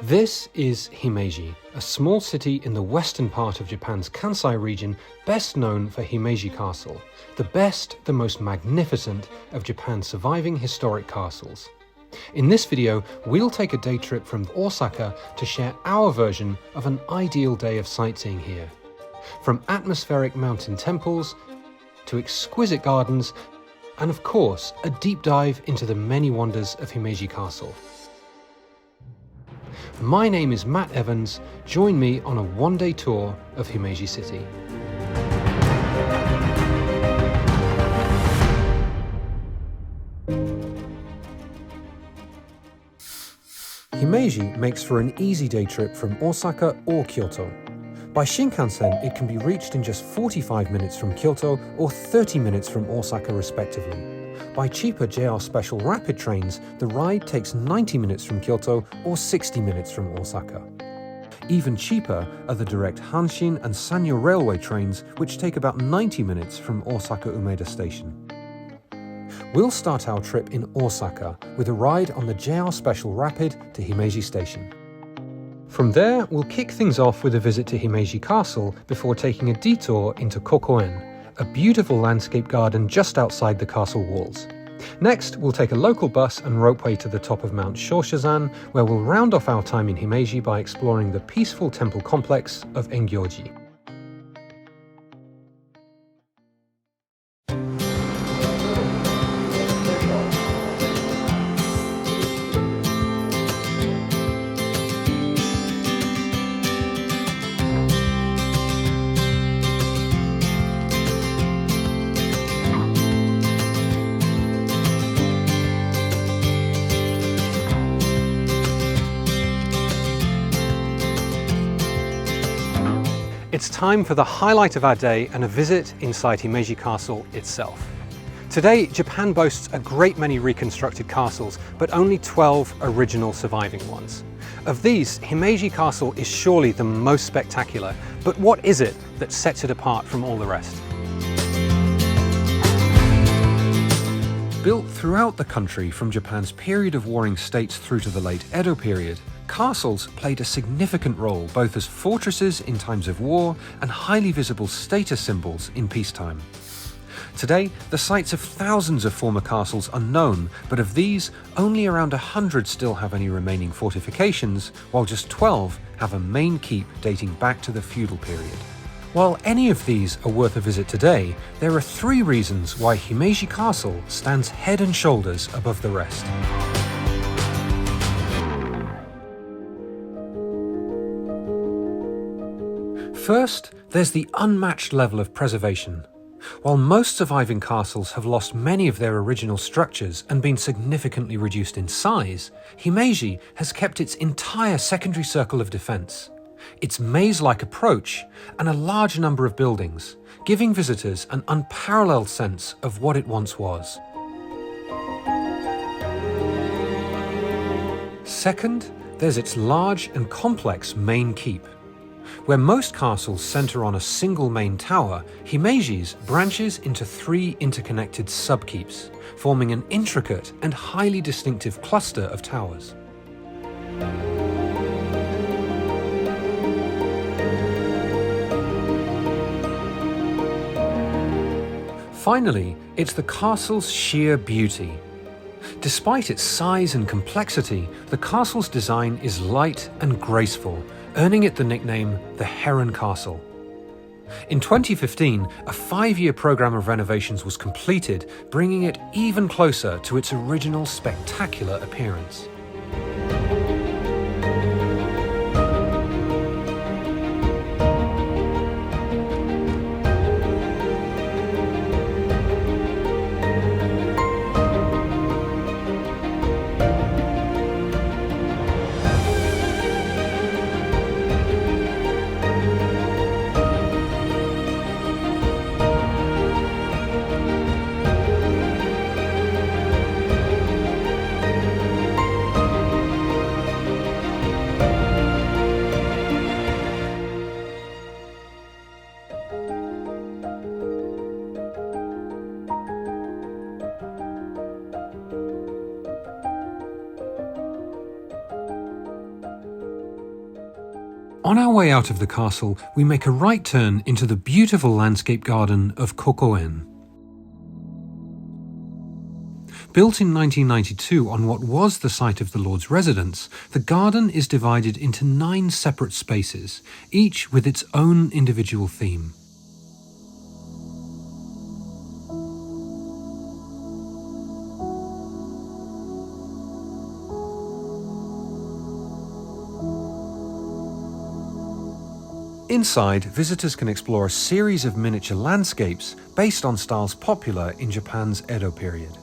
This is Himeji, a small city in the western part of Japan's Kansai region, best known for Himeji Castle, the most magnificent of Japan's surviving historic castles. In this video, we'll take a day trip from Osaka to share our version of an ideal day of sightseeing here. From atmospheric mountain temples to exquisite gardens, and of course, a deep dive into the many wonders of Himeji Castle. My name is Matt Evans. Join me on a one-day tour of Himeji City. Himeji makes for an easy day trip from Osaka or Kyoto. By Shinkansen, it can be reached in just 45 minutes from Kyoto or 30 minutes from Osaka respectively. By cheaper JR Special Rapid trains, the ride takes 90 minutes from Kyoto or 60 minutes from Osaka. Even cheaper are the direct Hanshin and Sanyo railway trains, which take about 90 minutes from Osaka Umeda Station. We'll start our trip in Osaka with a ride on the JR Special Rapid to Himeji Station. From there, we'll kick things off with a visit to Himeji Castle before taking a detour into Kokoen, a beautiful landscape garden just outside the castle walls. Next, we'll take a local bus and ropeway to the top of Mount Shoshazan, where we'll round off our time in Himeji by exploring the peaceful temple complex of Engyoji. It's time for the highlight of our day and a visit inside Himeji Castle itself. Today, Japan boasts a great many reconstructed castles, but only 12 original surviving ones. Of these, Himeji Castle is surely the most spectacular, but what is it that sets it apart from all the rest? Built throughout the country from Japan's period of warring states through to the late Edo period, castles played a significant role both as fortresses in times of war and highly visible status symbols in peacetime. Today, the sites of thousands of former castles are known, but of these, only around 100 still have any remaining fortifications, while just 12 have a main keep dating back to the feudal period. While any of these are worth a visit today, there are 3 reasons why Himeji Castle stands head and shoulders above the rest. First, there's the unmatched level of preservation. While most surviving castles have lost many of their original structures and been significantly reduced in size, Himeji has kept its entire secondary circle of defense, its maze-like approach, and a large number of buildings, giving visitors an unparalleled sense of what it once was. Second, there's its large and complex main keep. Where most castles center on a single main tower, Himeji's branches into 3 interconnected sub-keeps, forming an intricate and highly distinctive cluster of towers. Finally, it's the castle's sheer beauty. Despite its size and complexity, the castle's design is light and graceful, earning it the nickname the Heron Castle. In 2015, a 5-year program of renovations was completed, bringing it even closer to its original spectacular appearance. On our way out of the castle, we make a right turn into the beautiful landscape garden of Kokoen. Built in 1992 on what was the site of the Lord's residence, the garden is divided into 9 separate spaces, each with its own individual theme. Inside, visitors can explore a series of miniature landscapes based on styles popular in Japan's Edo period.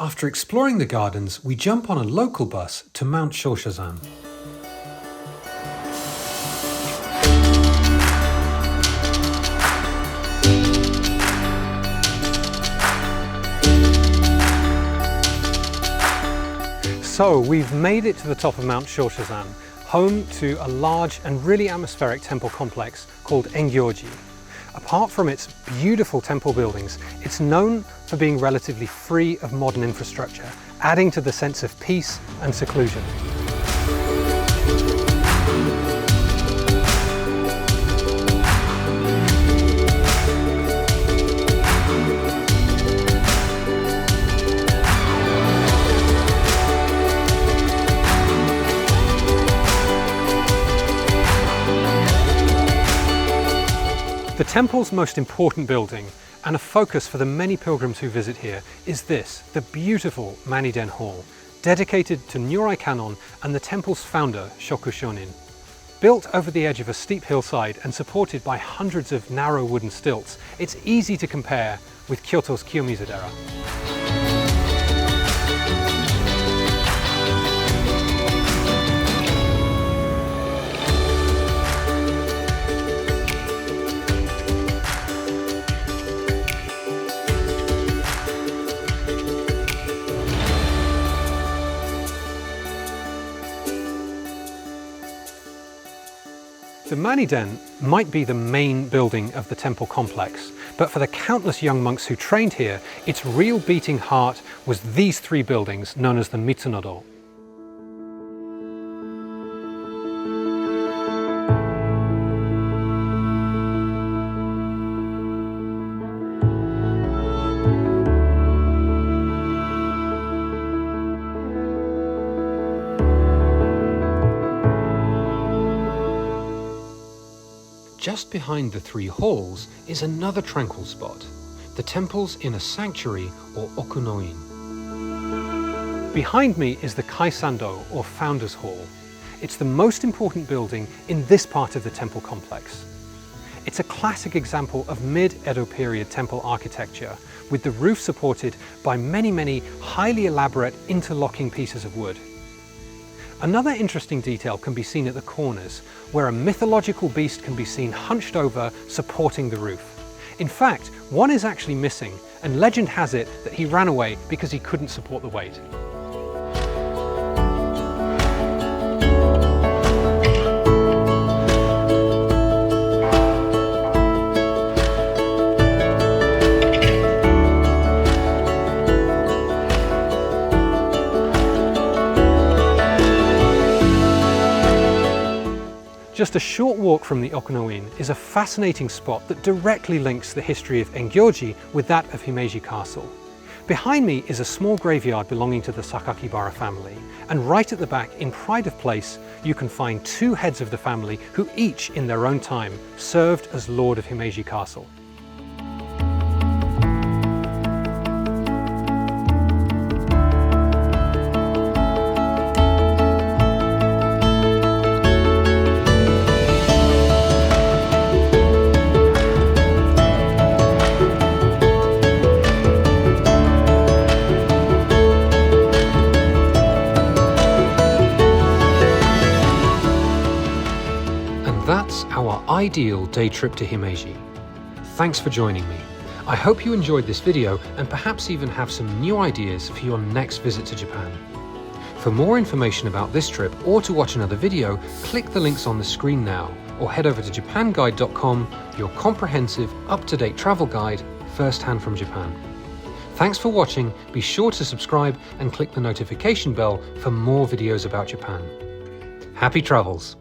After exploring the gardens, we jump on a local bus to Mount Shoshazan. So we've made it to the top of Mount Shoshazan, home to a large and really atmospheric temple complex called Engyoji. Apart from its beautiful temple buildings, it's known for being relatively free of modern infrastructure, adding to the sense of peace and seclusion. The temple's most important building, and a focus for the many pilgrims who visit here, is this, the beautiful Maniden Hall, dedicated to Nyorai Kannon and the temple's founder, Shokushonin. Built over the edge of a steep hillside and supported by hundreds of narrow wooden stilts, it's easy to compare with Kyoto's Kiyomizu-dera. The Maniden might be the main building of the temple complex, but for the countless young monks who trained here, its real beating heart was these 3 buildings known as the Mitsunodo. Just behind the 3 halls is another tranquil spot, the temple's inner sanctuary or okunoin. Behind me is the Kaisando or Founders Hall. It's the most important building in this part of the temple complex. It's a classic example of mid-Edo period temple architecture, with the roof supported by many highly elaborate interlocking pieces of wood. Another interesting detail can be seen at the corners, where a mythological beast can be seen hunched over, supporting the roof. In fact, one is actually missing, and legend has it that he ran away because he couldn't support the weight. Just a short walk from the okunoin is a fascinating spot that directly links the history of Engyoji with that of Himeji Castle. Behind me is a small graveyard belonging to the Sakakibara family, and right at the back, in pride of place, you can find 2 heads of the family who each, in their own time, served as Lord of Himeji Castle. ideal day trip to Himeji. Thanks for joining me. I hope you enjoyed this video and perhaps even have some new ideas for your next visit to Japan. For more information about this trip or to watch another video, click the links on the screen now or head over to japanguide.com, your comprehensive, up-to-date travel guide, first-hand from Japan. Thanks for watching, be sure to subscribe and click the notification bell for more videos about Japan. Happy travels!